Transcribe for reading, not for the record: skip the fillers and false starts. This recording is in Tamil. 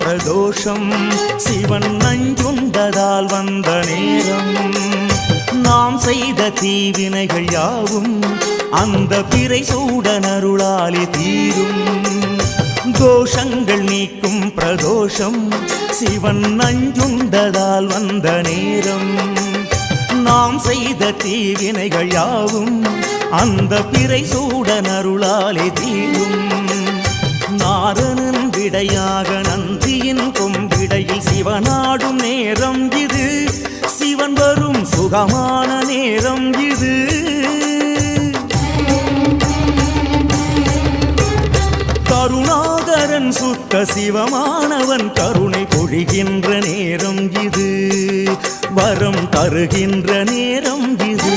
பிரதோஷம் சிவன் நஞ்சுண்டதால் வந்த நேரம் நாம் செய்த தீவினைகள் யாவும் அந்த பிறை சூடன் அருளாலே தீரும் தோஷங்கள் நீக்கும் பிரதோஷம் சிவன் நஞ்சுண்டதால் வந்த நேரம் நாம் செய்த தீவினைகள் யாவும் அந்த பிறை சூடன் அருளாலே தீரும் நாரணன் விடையாக நந்தியின் கொம்பிடையில் சிவனாடும் நேரம் இது சிவன் வரும் சுகமான நேரம் இது கருணாகரன் சுத்த சிவமானவன் கருணை பொழிகின்ற நேரம் இது வரம் தருகின்ற நேரம் இது